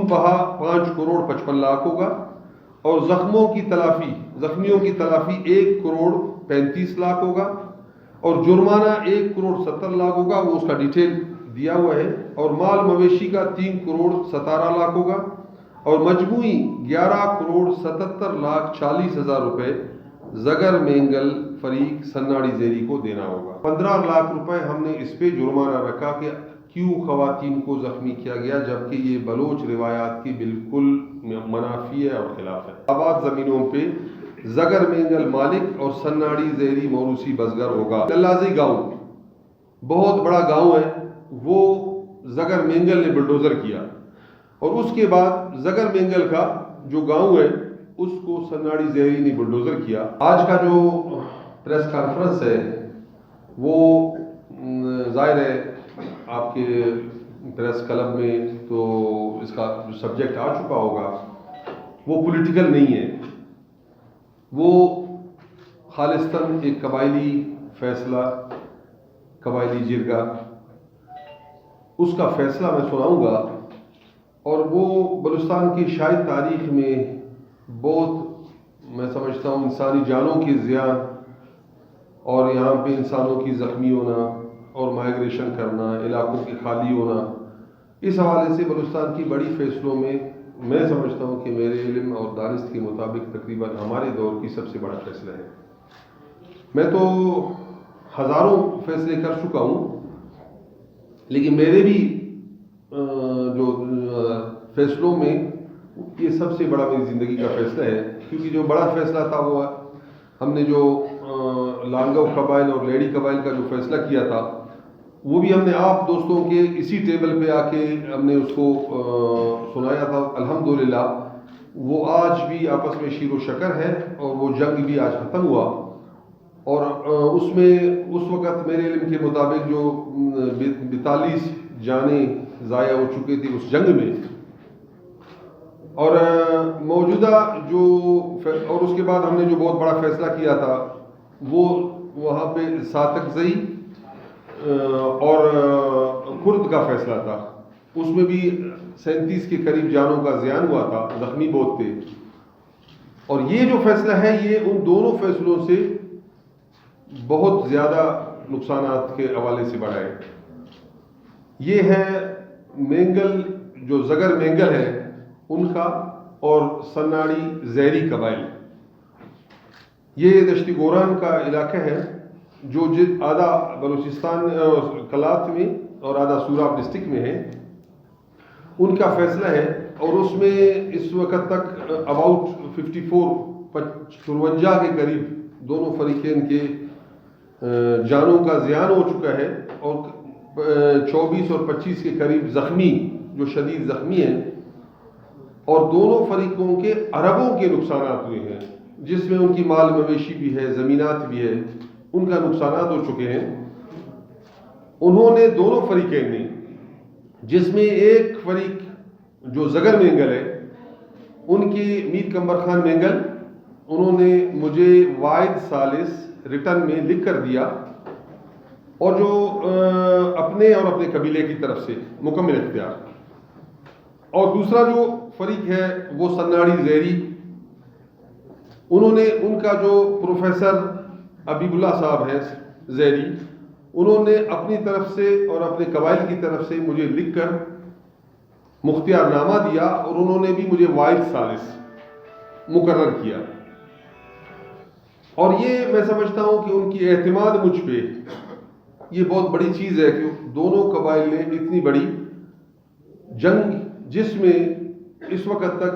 بہا 5 کروڑ 55 لاکھ ہوگا، اور زخمیوں کی تلافی 1 کروڑ 35 لاکھ ہوگا، اور جرمانہ 1 کروڑ 70 لاکھ ہوگا، وہ اس کا ڈیٹیل دیا ہوا ہے، اور مال مویشی کا 3 کروڑ 17 لاکھ ہوگا، اور مجموعی 11 کروڑ 77 لاکھ 40 ہزار روپے زگر مینگل فریق سناڑی زیری کو دینا ہوگا۔ 15 لاکھ روپے ہم نے اس پہ جرمانہ رکھا کہ کیوں خواتین کو زخمی کیا گیا، جبکہ یہ بلوچ روایات کی بالکل منافی ہے اور خلاف ہے۔ آباد زمینوں پہ زگر مینگل مالک اور سناڑی زیری موروثی بزگر ہوگا۔ للازی گاؤں بہت بڑا گاؤں ہے، وہ زگر مینگل نے بلڈوزر کیا، اور اس کے بعد زگر مینگل کا جو گاؤں ہے اس کو سناڑی زیری نے بلڈوزر کیا۔ آج کا جو پریس کانفرنس ہے وہ ظاہر ہے آپ کے پریس کلب میں تو اس کا جو سبجیکٹ آ چکا ہوگا وہ پولیٹیکل نہیں ہے، وہ خالصتاً ایک قبائلی فیصلہ، قبائلی جرگہ، اس کا فیصلہ میں سناؤں گا، اور وہ بلوچستان کی شاید تاریخ میں بہت میں سمجھتا ہوں انسانی جانوں کی زیان اور یہاں پہ انسانوں کی زخمی ہونا اور مائیگریشن کرنا، علاقوں کے خالی ہونا، اس حوالے سے بلوچستان کی بڑی فیصلوں میں سمجھتا ہوں کہ میرے علم اور دانست کے مطابق تقریباً ہمارے دور کی سب سے بڑا فیصلہ ہے۔ میں تو ہزاروں فیصلے کر چکا ہوں، لیکن میرے بھی جو فیصلوں میں یہ سب سے بڑا میری زندگی کا فیصلہ ہے، کیونکہ جو بڑا فیصلہ تھا وہ ہم نے جو لانگو قبائل اور لیڈی قبائل کا جو فیصلہ کیا تھا وہ بھی ہم نے آپ دوستوں کے اسی ٹیبل پہ آ کے ہم نے اس کو سنایا تھا۔ الحمدللہ وہ آج بھی آپس میں شیر و شکر ہے، اور وہ جنگ بھی آج ختم ہوا، اور اس میں اس وقت میرے علم کے مطابق جو 42 جانیں ضائع ہو چکی تھی اس جنگ میں، اور موجودہ جو اور اس کے بعد ہم نے جو بہت بڑا فیصلہ کیا تھا وہ وہاں پہ ساتک زئی اور کرد کا فیصلہ تھا، اس میں بھی 37 کے قریب جانوں کا زیان ہوا تھا، زخمی بہت تھے، اور یہ جو فیصلہ ہے یہ ان دونوں فیصلوں سے بہت زیادہ نقصانات کے حوالے سے بڑا ہے۔ یہ ہے مینگل جو زگر مینگل ہے ان کا اور سناڑی زیری قبائل، یہ دشتی گوران کا علاقہ ہے جو آدھا بلوچستان کلات میں اور آدھا سوراب ڈسٹرکٹ میں ہے، ان کا فیصلہ ہے، اور اس میں اس وقت تک اباؤٹ 54 کے قریب دونوں فریقین کے جانوں کا زیان ہو چکا ہے، اور 24 اور 25 کے قریب زخمی جو شدید زخمی ہیں، اور دونوں فریقوں کے اربوں کے نقصانات ہوئے ہیں، جس میں ان کی مال مویشی بھی ہے، زمینات بھی ہے، ان کا نقصانات ہو چکے ہیں۔ انہوں نے دونوں فریقین نے، جس میں ایک فریق جو زگر مینگل ہے ان کی میر کمبر خان مینگل، انہوں نے مجھے واحد ثالث ریٹرن میں لکھ کر دیا، اور جو اپنے اور اپنے قبیلے کی طرف سے مکمل اختیار، اور دوسرا جو فریق ہے وہ سناڑی زیری، انہوں نے ان کا جو پروفیسر حبیب اللہ صاحب ہیں زیری، انہوں نے اپنی طرف سے اور اپنے قبائل کی طرف سے مجھے لکھ کر مختار نامہ دیا، اور انہوں نے بھی مجھے واحد ثالث مقرر کیا، اور یہ میں سمجھتا ہوں کہ ان کی اعتماد مجھ پہ یہ بہت بڑی چیز ہے کہ دونوں قبائل نے اتنی بڑی جنگ، جس میں اس وقت تک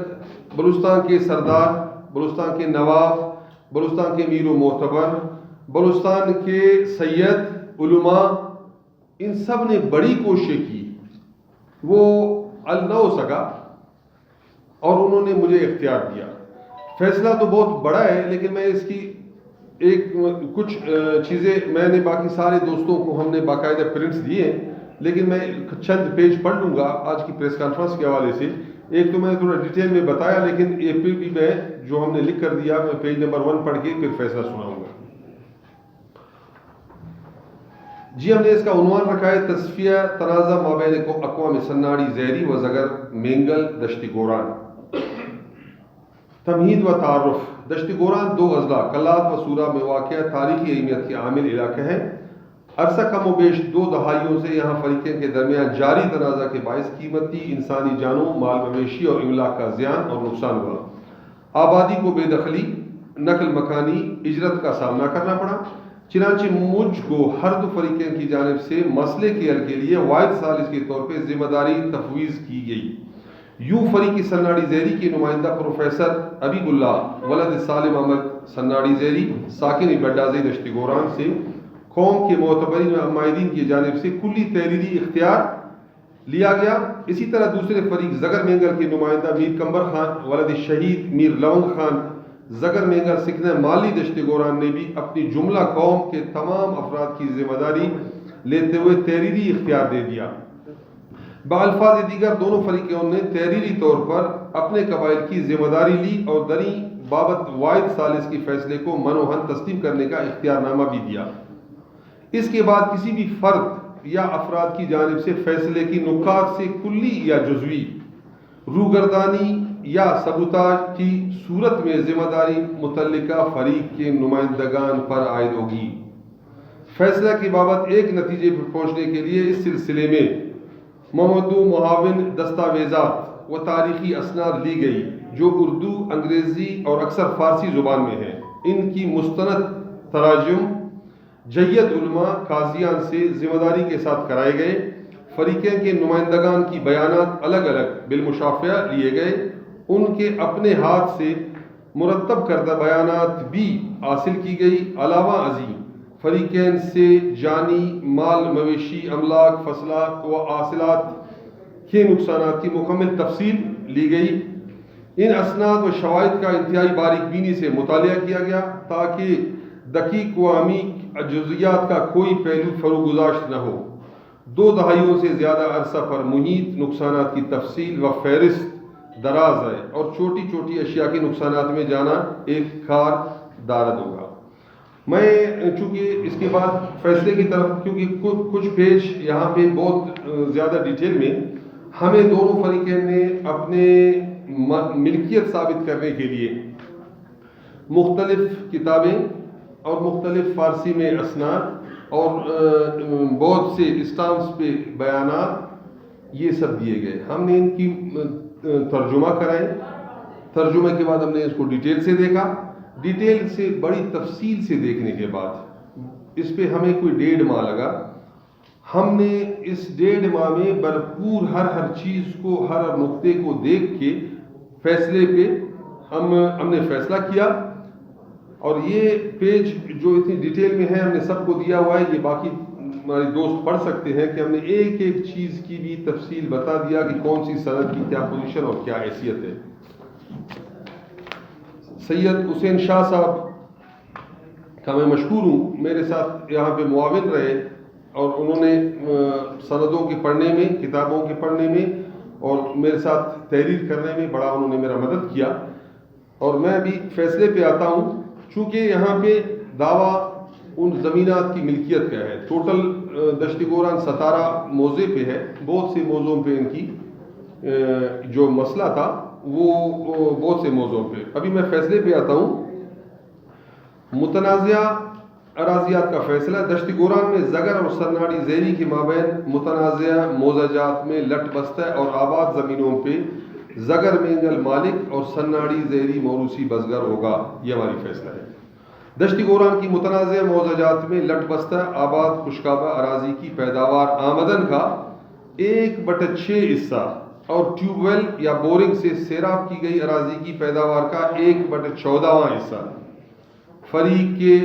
بلوچستان کے سردار، بلوچستان کے نواب، بلوچستان کے میر و معتبر، بلوچستان کے سید علماء، ان سب نے بڑی کوشش کی، وہ حل نہ ہو سکا، اور انہوں نے مجھے اختیار دیا۔ فیصلہ تو بہت بڑا ہے، لیکن میں اس کی کچھ چیزیں میں نے باقی سارے دوستوں کو ہم نے باقاعدہ پرنٹس دیے ہیں، لیکن میں چند پیج پڑھ لوں گا آج کی پریس کانفرنس کے حوالے سے۔ ایک تو میں نے تھوڑا ڈیٹیل میں بتایا، لیکن یہ پھر بھی میں جو ہم نے لکھ کر دیا میں پیج نمبر 1 پڑھ کے پھر فیصلہ سناؤں گا۔ جی ہم نے اس کا عنوان رکھا ہے تصفیہ تنازع مابین اقوام سناڑی زیری و زگر مینگل دشت گوران۔ تمہید و تعارف۔ دشت گوران دو اضلاع کلات و سورہ میں واقع تاریخی اہمیت کے عامل علاقے ہیں۔ عرصہ کم و بیش 2 دہائیوں سے یہاں فریقین کے درمیان جاری تنازع کے باعث قیمتی انسانی جانوں، مال مویشی اور املاک کا زیان اور نقصان ہوا۔ آبادی کو بے دخلی، نقل مکانی، اجرت کا سامنا کرنا پڑا۔ چنانچہ مجھ کو ہر دو فریقین کی جانب سے مسئلے کے حل کے لیے واحد ثالث کے طور پہ ذمہ داری تفویض کی گئی۔ یوں فریق سناڑی زیری کے نمائندہ پروفیسر حبیب اللہ ولد سالم احمد سناڑی زیری ساکن بڈازی دشت گوران سے قوم کے معتبرین و عمائدین کی جانب سے کلی تحریری اختیار لیا گیا۔ اسی طرح دوسرے فریق زگر مینگل کے نمائندہ میر کمبر خان ولد شہید میر لونگ خان زگر مینگل سکنہ مالی دشت گوران نے بھی اپنی جملہ قوم کے تمام افراد کی ذمہ داری لیتے ہوئے تحریری اختیار دے دیا۔ بالفاظ دیگر دونوں فریقوں نے تحریری طور پر اپنے قبائل کی ذمہ داری لی اور دری بابت واحد ثالث کے فیصلے کو منوہن تسلیم کرنے کا اختیار نامہ بھی دیا۔ اس کے بعد کسی بھی فرد یا افراد کی جانب سے فیصلے کی نکات سے کلی یا جزوی روگردانی یا سبوتاژ کی صورت میں ذمہ داری متعلقہ فریق کے نمائندگان پر عائد ہوگی۔ فیصلہ کی بابت ایک نتیجے پر پہنچنے کے لیے اس سلسلے میں ممدو معاون دستاویزات و تاریخی اسناد لی گئی جو اردو، انگریزی اور اکثر فارسی زبان میں ہیں۔ ان کی مستند تراجم جید علماء قاضیان سے ذمہ داری کے ساتھ کرائے گئے۔ فریقین کے نمائندگان کی بیانات الگ الگ بالمشافہہ لیے گئے۔ ان کے اپنے ہاتھ سے مرتب کردہ بیانات بھی حاصل کی گئی۔ علاوہ ازیں فریقین سے جانی، مال مویشی، املاک، فصلات و حاصلات کے نقصانات کی مکمل تفصیل لی گئی۔ ان اسناد و شواہد کا انتہائی باریک بینی سے مطالعہ کیا گیا تاکہ دقیق و عمیق جزئیات کا کوئی پہلو فروگزاشت نہ ہو۔ 2 دہائیوں سے زیادہ عرصہ پر محیط نقصانات کی تفصیل و فہرست دراز ہے اور چھوٹی چھوٹی اشیاء کے نقصانات میں جانا ایک کار دارد ہوگا۔ میں چونکہ اس کے بعد فیصلے کی طرف کیونکہ کچھ پیج یہاں پہ بہت زیادہ ڈیٹیل میں ہمیں دونوں فریقین نے اپنے ملکیت ثابت کرنے کے لیے مختلف کتابیں اور مختلف فارسی میں اسناد اور بہت سے اسٹامپس پہ بیانات یہ سب دیے گئے۔ ہم نے ان کی ترجمہ کرائے۔ ترجمے کے بعد ہم نے اس کو ڈیٹیل سے دیکھا۔ ڈیٹیل سے بڑی تفصیل سے دیکھنے کے بعد اس پہ ہمیں کوئی 1.5 ماہ لگا۔ ہم نے اس 1.5 ماہ میں بھرپور ہر چیز کو، ہر نقطے کو دیکھ کے فیصلے پہ ہم نے فیصلہ کیا۔ اور یہ پیج جو اتنی ڈیٹیل میں ہے ہم نے سب کو دیا ہوا ہے، یہ باقی ہمارے دوست پڑھ سکتے ہیں کہ ہم نے ایک ایک چیز کی بھی تفصیل بتا دیا کہ کون سی سند کی کیا پوزیشن اور کیا حیثیت ہے۔ سید حسین شاہ صاحب کا میں مشکور ہوں، میرے ساتھ یہاں پہ معاون رہے اور انہوں نے سندوں کے پڑھنے میں، کتابوں کے پڑھنے میں اور میرے ساتھ تحریر کرنے میں بڑا انہوں نے میرا مدد کیا۔ اور میں ابھی فیصلے پہ آتا ہوں۔ چونکہ یہاں پہ دعویٰ ان زمینات کی ملکیت کا ہے۔ ٹوٹل دشت گوران 17 موضع پہ ہے، بہت سے موضوعوں پہ ان کی جو مسئلہ تھا وہ بہت سے موضوعوں پہ۔ ابھی میں فیصلے پہ آتا ہوں۔ متنازعہ اراضیات کا فیصلہ۔ دشت گوران میں زگر اور سناڑی زیری کے مابین متنازعہ موضوعات میں لٹ بستہ اور آباد زمینوں پہ زگر مینگل مالک اور سناڑی زیری موروثی بزگر ہوگا، یہ ہماری فیصلہ ہے۔ دشت گوران کی متنازع موضوعات میں لٹ بستہ آباد خشکابہ اراضی کی پیداوار آمدن کا 1/6 حصہ اور ٹیوب ویل یا بورنگ سے سیراب کی گئی اراضی کی پیداوار کا 1/14 حصہ فریق کے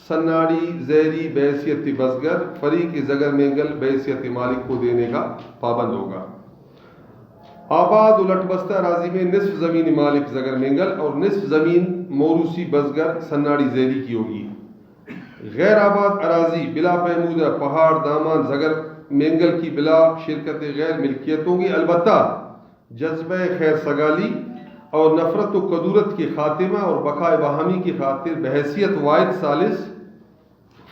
سناڑی زیری بحیثیت بزگر، فریق زگر مینگل بحیثیت مالک کو دینے کا پابند ہوگا۔ آباد و لٹ بستہ اراضی میں نصف زمین مالک زگر مینگل اور نصف زمین موروثی بزگر سناڑی زیری کی ہوگی۔ غیر آباد اراضی بلا محمودہ پہاڑ دامان زگر مینگل کی بلا شرکت غیر ملکیت ہوگی، البتہ جذبہ خیر سگالی اور نفرت و کدورت کے خاتمہ اور بقائے باہمی کی خاطر بحیثیت واحد ثالث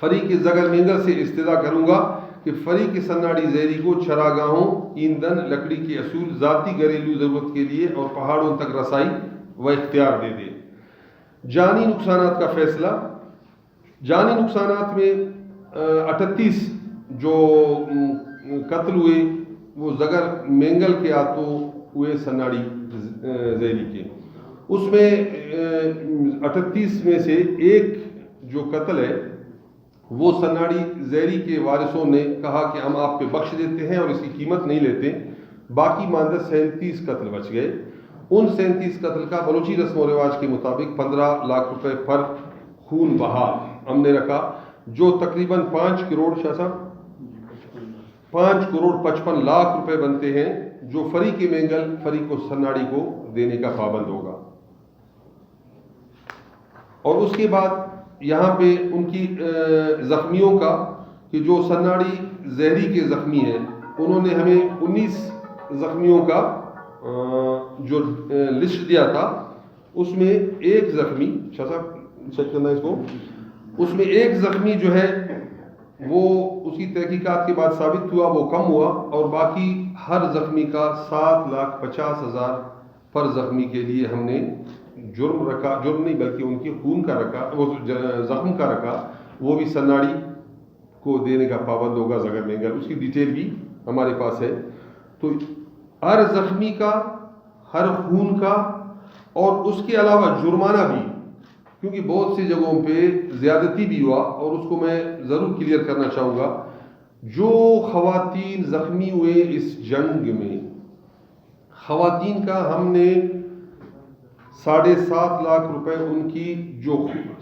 فریق زگر مینگل سے استدعا کروں گا کہ فریق سناڑی زیری کو چراگاہوں، ایندھن، لکڑی کے اصول، ذاتی گھریلو ضرورت کے لیے اور پہاڑوں تک رسائی و اختیار دے دے۔ جانی نقصانات کا فیصلہ۔ جانی نقصانات میں 38 جو قتل ہوئے وہ زگر مینگل کے ہاتھوں ہوئے سناڑی زیری کے، اس میں 38 میں سے ایک جو قتل ہے وہ سناڑی زیری کے وارثوں نے کہا کہ ہم آپ پہ بخش دیتے ہیں اور اس کی قیمت نہیں لیتے، باقی ماندہ 37 قتل بچ گئے۔ ان 37 قتل کا بلوچی رسم و رواج کے مطابق 15 لاکھ روپے پر خون بہا ہم نے رکھا، جو تقریباً 5 کروڑ 55 لاکھ روپے بنتے ہیں، جو فریق مینگل فریق سناڑی کو دینے کا پابند ہوگا۔ اور اس کے بعد یہاں پہ ان کی زخمیوں کا کہ جو سناڑی زہری کے زخمی ہیں انہوں نے ہمیں 19 زخمیوں کا جو لسٹ دیا تھا، اس میں ایک زخمی شاہ صاحب چیک کرنا اس کو، اس میں ایک زخمی جو ہے وہ اس کی تحقیقات کے بعد ثابت ہوا وہ کم ہوا، اور باقی ہر زخمی کا 7,50,000 پر زخمی کے لیے ہم نے جرم رکھا، جرم نہیں بلکہ ان کی خون کا رکھا، وہ زخم کا رکھا، وہ بھی سناڑی کو دینے کا پابند ہوگا زگر مینگل، اس کی ڈیٹیل بھی ہمارے پاس ہے۔ تو ہر زخمی کا، ہر خون کا، اور اس کے علاوہ جرمانہ بھی، کیونکہ بہت سی جگہوں پہ زیادتی بھی ہوا، اور اس کو میں ضرور کلیئر کرنا چاہوں گا۔ جو خواتین زخمی ہوئے اس جنگ میں، خواتین کا ہم نے 7.5 لاکھ روپے ان کی جو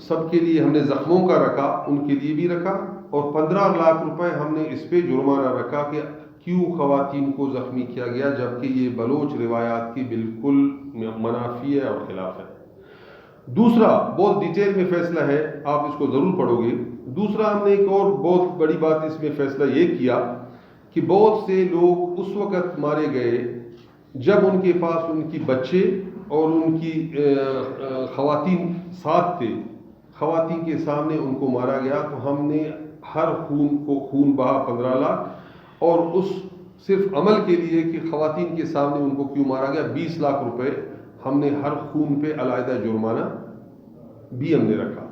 سب کے لیے ہم نے زخموں کا رکھا ان کے لیے بھی رکھا، اور 15 لاکھ روپے ہم نے اس پہ جرمانہ رکھا کہ کیوں خواتین کو زخمی کیا گیا، جبکہ یہ بلوچ روایات کی بالکل منافی ہے اور خلاف ہے۔ دوسرا بہت ڈیٹیل میں فیصلہ ہے، آپ اس کو ضرور پڑھو گے۔ دوسرا ہم نے ایک اور بہت بڑی بات اس میں فیصلہ یہ کیا کہ بہت سے لوگ اس وقت مارے گئے جب ان کے پاس ان کی بچے اور ان کی خواتین ساتھ تھے، خواتین کے سامنے ان کو مارا گیا، تو ہم نے ہر خون بہا 15 لاکھ، اور اس صرف عمل کے لیے کہ خواتین کے سامنے ان کو کیوں مارا گیا 20 لاکھ روپے ہم نے ہر خون پہ علیحدہ جرمانہ بھی ہم نے رکھا۔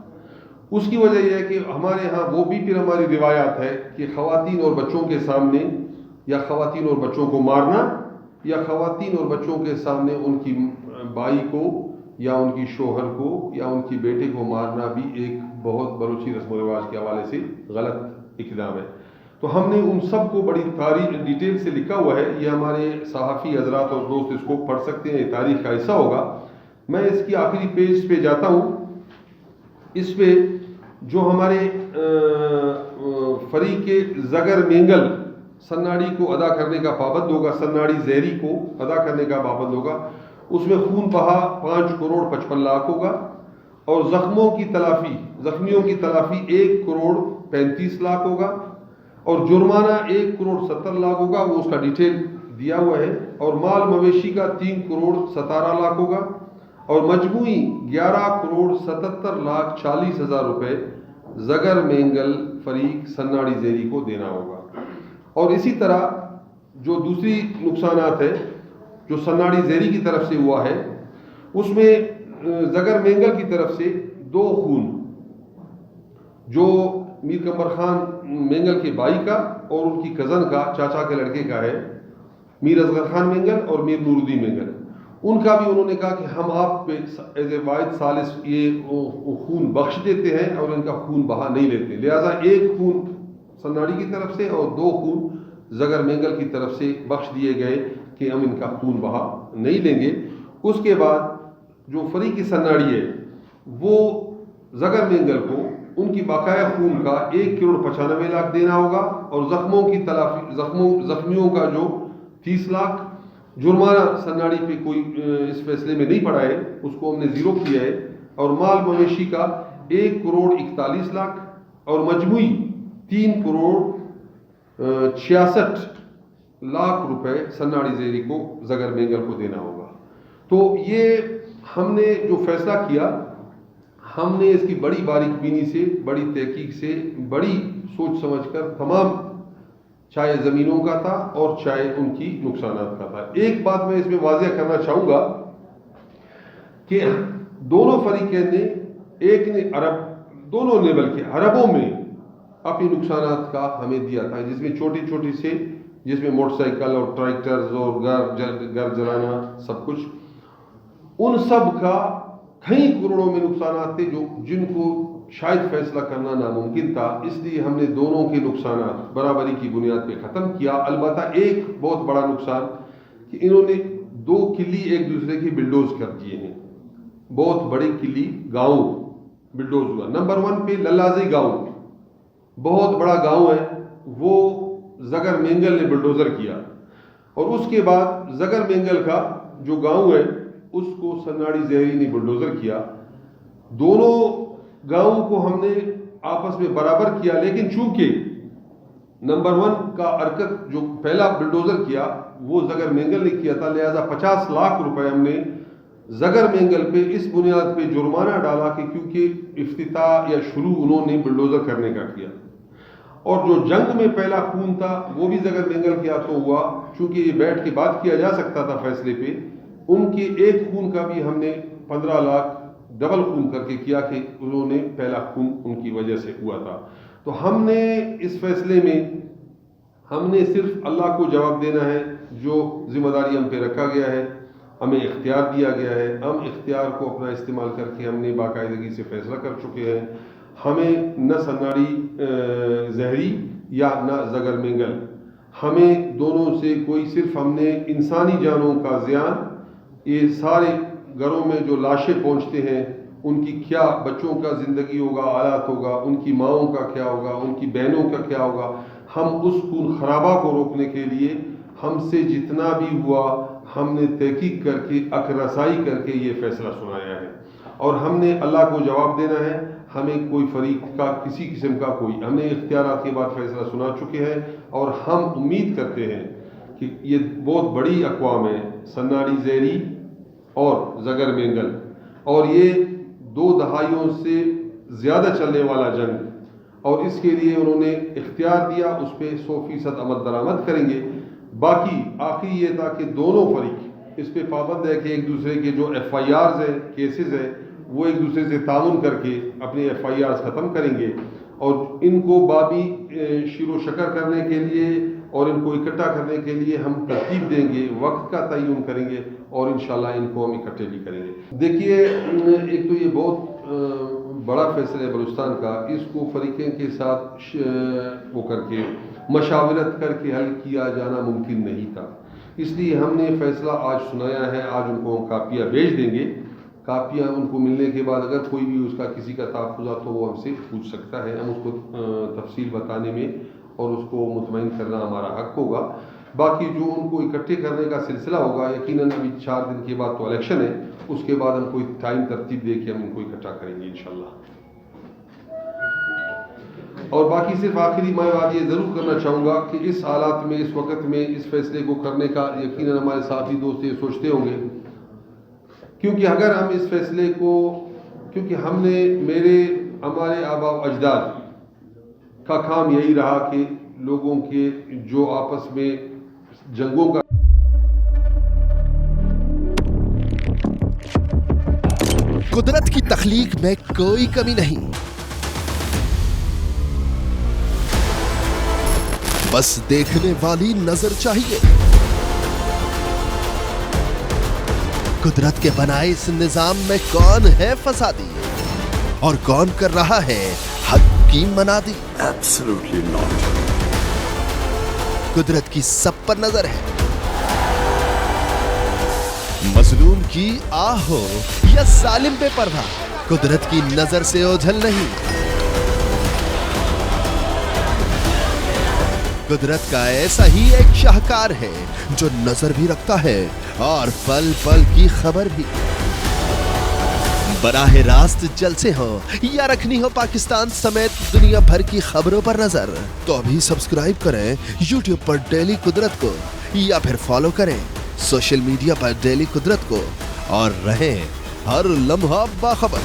اس کی وجہ یہ ہے کہ ہمارے ہاں وہ بھی پھر ہماری روایات ہے کہ خواتین اور بچوں کے سامنے، یا خواتین اور بچوں کو مارنا، یا خواتین اور بچوں کے سامنے ان کی بائی کو یا ان کی شوہر کو یا ان کی بیٹے کو مارنا بھی ایک بہت بلوچی رسم و رواج کے حوالے سے غلط اقدام ہے۔ تو ہم نے ان سب کو بڑی تاریخ ڈیٹیل سے لکھا ہوا ہے، یہ ہمارے صحافی حضرات اور دوست اس کو پڑھ سکتے ہیں، یہ تاریخ کا حصہ ہوگا۔ میں اس کی آخری پیج پہ جاتا ہوں، اس پہ جو ہمارے فریق زگر مینگل سناڑی کو ادا کرنے کا پابند ہوگا، سناڑی زیری کو ادا کرنے کا پابند ہوگا، اس میں خون بہا 5 کروڑ 55 لاکھ ہوگا، اور زخمیوں کی تلافی 1 کروڑ 35 لاکھ ہوگا، اور جرمانہ 1 کروڑ 70 لاکھ ہوگا، وہ اس کا ڈیٹیل دیا ہوا ہے، اور مال مویشی کا 3 کروڑ 17 لاکھ ہوگا، اور مجموعی 11 کروڑ 77 لاکھ 40 ہزار روپے زگر مینگل فریق سناڑی زیری کو دینا ہوگا۔ اور اسی طرح جو دوسری نقصانات ہے جو سناڑی زیری کی طرف سے ہوا ہے، اس میں زگر مینگل کی طرف سے 2 خون جو میر قمر خان مینگل کے بھائی کا اور ان کی کزن کا، چاچا کے لڑکے کا ہے، میر اصغر خان مینگل اور میر نور الدین مینگل، ان کا بھی انہوں نے کہا کہ ہم آپ پہ ایز اے واحد ثالث یہ خون بخش دیتے ہیں اور ان کا خون بہا نہیں لیتے، لہذا 1 خون سناڑی کی طرف سے اور 2 خون زگر مینگل کی طرف سے بخش دیے گئے کہ ہم ان کا خون بہا نہیں لیں گے۔ اس کے بعد جو فریق سناڑی ہے وہ زگر مینگل کو ان کی بقایا خون کا 1 کروڑ 95 لاکھ دینا ہوگا، اور زخمیوں کا جو 30 لاکھ، جرمانہ سناڑی پہ کوئی اس فیصلے میں نہیں پڑا ہے، اس کو ہم نے 0 کیا ہے، اور مال مویشی کا 1 کروڑ 41 لاکھ، اور مجموعی 3 کروڑ 66 لاکھ روپے سناڑی زیری کو زگر مینگل کو دینا ہوگا۔ تو یہ ہم نے جو فیصلہ کیا، ہم نے اس کی بڑی باریک بینی سے، بڑی تحقیق سے، بڑی سوچ سمجھ کر تمام، چاہے زمینوں کا تھا اور چاہے ان کی نقصانات کا تھا۔ ایک بات میں اس میں واضح کرنا چاہوں گا کہ دونوں فریقین نے، ایک نے دونوں نے بلکہ عربوں میں اپنی نقصانات کا ہمیں دیا تھا، جس میں چھوٹی چھوٹی سے، جس میں موٹر سائیکل اور ٹریکٹرز اور گھر جلانا سب کچھ، ان سب کا کئی کروڑوں میں نقصانات تھے جن کو شاید فیصلہ کرنا ناممکن تھا۔ اس لیے ہم نے دونوں کے نقصانات برابری کی بنیاد پہ ختم کیا۔ البتہ ایک بہت بڑا نقصان کہ انہوں نے 2 قلعے ایک دوسرے کی بلڈوز کر دیے ہیں، بہت بڑے قلعے گاؤں بلڈوز ہوا۔ نمبر 1 پہ للازی گاؤں، بہت بڑا گاؤں ہے، وہ زگر مینگل نے بلڈوزر کیا، اور اس کے بعد زگر مینگل کا جو گاؤں ہے اس کو سناڑی زہری نے بلڈوزر کیا۔ دونوں گاؤں کو ہم نے آپس میں برابر کیا، لیکن چونکہ نمبر 1 کا حرکت جو پہلا بلڈوزر کیا وہ زگر مینگل نے کیا تھا، لہذا 50 لاکھ روپے ہم نے زگر مینگل پہ اس بنیاد پہ جرمانہ ڈالا کہ کیونکہ افتتاح یا شروع انہوں نے بلڈوزر کرنے کا کیا، اور جو جنگ میں پہلا خون تھا وہ بھی زگر مینگل کے ہاتھوں ہوا، چونکہ یہ بیٹھ کے بات کیا جا سکتا تھا فیصلے پہ، ان کے ایک خون کا بھی ہم نے 15 لاکھ ڈبل خون کر کے کیا کہ انہوں نے پہلا خون ان کی وجہ سے ہوا تھا۔ تو ہم نے اس فیصلے میں ہم نے صرف اللہ کو جواب دینا ہے، جو ذمہ داری ہم پہ رکھا گیا ہے، ہمیں اختیار دیا گیا ہے، ہم اختیار کو اپنا استعمال کر کے ہم نے باقاعدگی سے فیصلہ کر چکے ہیں۔ ہمیں نہ سناڑی زہری یا نہ زگر مینگل، ہمیں دونوں سے کوئی، صرف ہم نے انسانی جانوں کا زیان، یہ سارے گھروں میں جو لاشیں پہنچتے ہیں ان کی کیا، بچوں کا زندگی ہوگا، حالات ہوگا، ان کی ماؤں کا کیا ہوگا، ان کی بہنوں کا کیا ہوگا، ہم اس خون خرابہ کو روکنے کے لیے ہم سے جتنا بھی ہوا ہم نے تحقیق کر کے، حق رسائی کر کے یہ فیصلہ سنایا ہے، اور ہم نے اللہ کو جواب دینا ہے۔ ہمیں کوئی فریق کا کسی قسم کا ہم نے اختیارات کے بعد فیصلہ سنا چکے ہیں، اور ہم امید کرتے ہیں کہ یہ بہت بڑی اقوام ہے، سناڑی زہری اور زگر مینگل، اور یہ 2 دہائیوں سے زیادہ چلنے والا جنگ، اور اس کے لیے انہوں نے اختیار دیا، اس پہ 100% عمل درآمد کریں گے۔ باقی آخری یہ تھا کہ دونوں فریق اس پہ پابند ہے کہ ایک دوسرے کے جو FIRs ہیں، کیسز ہیں، وہ ایک دوسرے سے تعاون کر کے اپنے FIRs ختم کریں گے، اور ان کو بابی شیر و شکر کرنے کے لیے اور ان کو اکٹھا کرنے کے لیے ہم ترتیب دیں گے، وقت کا تعین کریں گے، اور انشاءاللہ ان کو ہم اکٹھے بھی کریں گے۔ دیکھیے، ایک تو یہ بہت بڑا فیصلہ ہے بلوچستان کا، اس کو فریقین کے ساتھ وہ کر کے مشاورت کر کے حل کیا جانا ممکن نہیں تھا، اس لیے ہم نے فیصلہ آج سنایا ہے۔ آج ان کو ہم کاپیاں بھیج دیں گے، کاپیاں ان کو ملنے کے بعد اگر کوئی بھی اس کا کسی کا تحفظ ہو تو وہ ہم سے پوچھ سکتا ہے، ہم اس کو تفصیل بتانے میں اور اس کو مطمئن کرنا ہمارا حق ہوگا۔ باقی جو ان کو اکٹھے کرنے کا سلسلہ ہوگا، یقیناً ابھی 4 دن کے بعد تو الیکشن ہے، اس کے بعد ہم کوئی ٹائم ترتیب دے کے ہم ان کو اکٹھا کریں گے انشاءاللہ۔ اور باقی صرف آخری میں بات یہ ضرور کرنا چاہوں گا کہ اس حالات میں، اس وقت میں اس فیصلے کو کرنے کا یقیناً ہمارے ساتھی دوست یہ سوچتے ہوں گے، کیونکہ اگر ہم اس فیصلے کو، کیونکہ ہم نے، ہمارے آباء و اجداد کا کام یہی رہا کہ لوگوں کے جو آپس میں جنگوں کا قدرت کی تخلیق میں کوئی کمی نہیں، بس دیکھنے والی نظر چاہیے۔ قدرت کے بنائے اس نظام میں کون ہے فسادی اور کون کر رہا ہے حق کی منادی؟ Absolutely not. قدرت کی سب پر نظر ہے، مظلوم کی آہ ہو یا ظالم بے پرواہ، قدرت کی نظر سے اوجھل نہیں۔ قدرت کا ایسا ہی ایک شاہکار ہے جو نظر بھی رکھتا ہے اور پل پل کی خبر بھی۔ براہ راست جلسے ہوں یا رکھنی ہو پاکستان سمیت دنیا بھر کی خبروں پر نظر، تو ابھی سبسکرائب کریں یوٹیوب پر ڈیلی قدرت کو، یا پھر فالو کریں سوشل میڈیا پر ڈیلی قدرت کو، اور رہیں ہر لمحہ باخبر۔